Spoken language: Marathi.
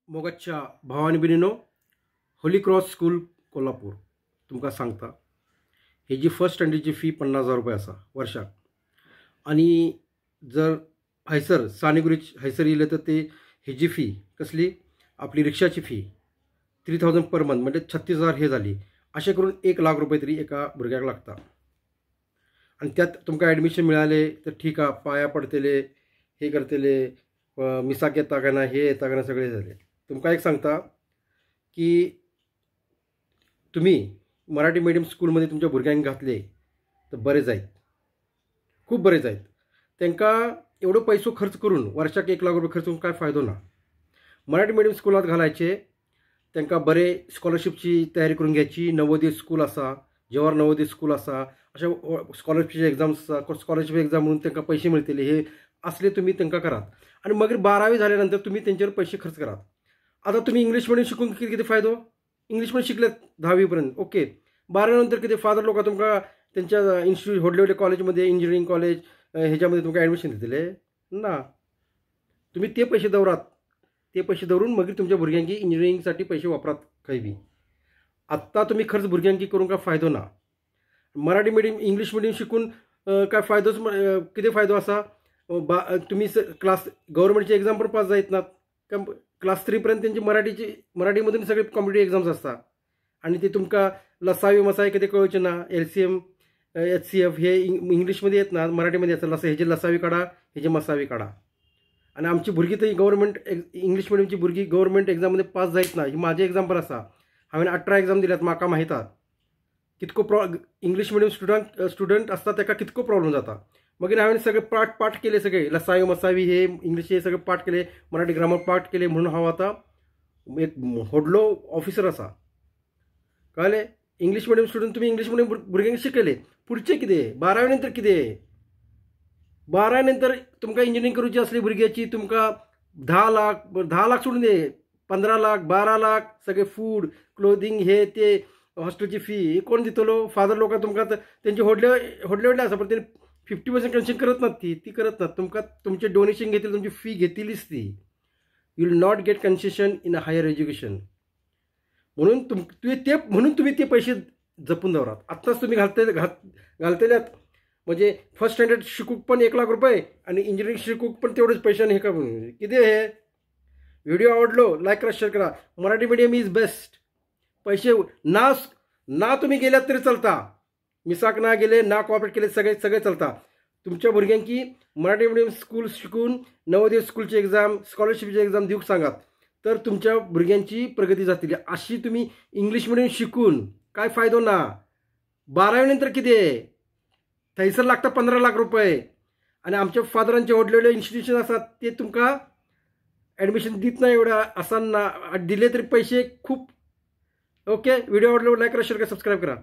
मोगाच्या भावानी भयणीनो, होली क्रॉस स्कूल कोल्हापूर तुमका सांगता हेजी फर्स्ट स्टँडर्डची फी 50,000 रुपये असा वर्षाक. आणि जर हैसर सानेगुरीच हैसर येयले तर ते हेजी फी कसली आपली रिक्षाची फी 3000 पर मंथ म्हणजे 36,000 हे झाली. अशें करून 1,00,000 रुपये तरी एका भुरग्याक लागता. आणि त्यात तुमका ॲडमिशन मिळाले तर ठीक आहे, पाया पडतले, हे करतले, मिसाक येता काय ना, हे येता काय ना, सगळे झाले. तुमका एक सांगता की तुम्ही मराठी मीडियम स्कूलमध्ये तुमच्या भुरग्यांक घातले तर बरे जायत, खूप बरे जायत. त्यांना एवढं पैसो खर्च करून वर्षाक 1,00,000 रुपये खर्च करून काय फायदो ना. मराठी मीडियम स्कूलात घालायचे, त्यांना बरे स्कॉलरशिपची तयारी करून घ्यायची. नवोदय स्कूल असा, जवाहर नवोदय स्कूल असा, अशा स्कॉलरशिपचे एक्झाम्स स्कॉलरशिप एक्झाम म्हणून त्यांना पैसे मिळतील. हे असले तुम्ही त्यांना करात. आणि मग 12वी झाल्यानंतर तुम्ही त्यांच्यावर पैसे खर्च करात. आता तुम्ही इंग्लिश मिडियम शिकून किती फायदो. इंग्लिश मिडियम शिकले 10वीपर्यंत ओके. 12वी नंतर किती फादर लोक तुमका त्यांच्या इन्स्टिट्यूट व्हडले कॉलेजमध्ये इंजिनिअरिंग कॉलेज ह्याच्यामध्ये तुमका ॲडमिशन दितले ना. तुम्ही ते पैसे दवरात, ते पैसे दवरून मग तुमच्या भुरग्यांकी इंजिनिअरिंगसाठी पैसे वापरात खंय बी. आत्ता तुम्ही खर्च भुरग्यांकी करून काय फायदो ना. मराठी मिडियम इंग्लिश मिडियम शिकून काय फायदोच किती फायदो असा. तुम्ही क्लास गव्हर्नमेंटची एक्झाम पण पास जायत नात. क्लास 3पर्यंत त्यांची मराठीमधून सगळे कॉम्पिटेटिव्ह एक्झाम्स असतात. आणि ते तुमका लसावी मसावी किती कळचे ना. LCM HCF हे इंग्लिशमध्ये येत ना, मराठीमध्ये येतात. ह्याचे लसावी काढा, ह्याचे मसावी काढा. आणि आमची भुरगी तर गव्हर्नमेंट इंग्लिश मिडियमची भुरगी गव्हर्नमेंट एक्झाममध्ये पास जायत ना. ही माझे एक्झाम्पल असा. हांवें 18 एक्झाम दिल्यात. म्हाका माहितात कितको इंग्लिश मिडियम स्टुडंट असतात ताका कितको प्रॉब्लेम जाता. मग हांवें सगळे पाठ केले, सगळे लसावी मसावी हे इंग्लिश हे सगळे पाठ केले, मराठी ग्रामर पाठ केले. म्हणून हांव आता एक व्हडलो ऑफिसर असा. कळले. इंग्लिश मिडियम स्टुडंट तुम्ही इंग्लिश मिडियम भुरग्यांक शिकयले. पुढचे कितें 12वी नंतर कितें. 12वी नंतर तुमकां इंजिनिअरिंग करूची असली भुरग्याची तुमकां 10 लाख सोडून दे, 15 लाख 12 लाख सगळे फूड क्लोथिंग हे ते हॉस्टेलची फी कोण दितलो. फादर लोक तुमकां त्यांचे व्हडले आसा पण ते 50% कन्सेशन करत नात. ती करत नात. तुमकां तुमचे डोनेशन घेतील, तुमची फी घेतलीच ती. You will not get concession in a higher education. म्हणून तुम्ही ते पैसे जपून दवरात. आत्ताच तुम्ही घालतल्यात. म्हणजे फर्स्ट स्टँडर्ड शिकूक पण 1,00,000 रुपये आणि इंजिनिअरिंग शिकूक पण तेवढेच पैशाने हे का किती हे. व्हिडिओ आवडलो लाईक करा, शेअर करा. Marathi medium is best. पैसे ना तुम्ही गेल्यात तरी चालता. मिसाक ना गेले ना कॉपरेट केले सगळे चालता. तुमच्या भुरग्यांकी मराठी मीडियम स्कूल शिकून नवोदय स्कूलची एक्झाम स्कॉलरशिपची एक्झाम दिवूक सांगात तर तुमच्या भुरग्यांची प्रगती जातली. अशी तुम्ही इंग्लिश मिडियम शिकून काय फायदो ना. 12वी नंतर किती थंयसर लागता 15 लाख रुपये. आणि आमच्या फादरांचे व्हडले इन्स्टिट्यूशन असतात ते तुमका ॲडमिशन दित नाही. एवढ्या असा ना दिले तरी पैसे खूप. ओके. व्हिडिओ आवडलो लाईक करा, शेअर करा, सबस्क्राईब करा.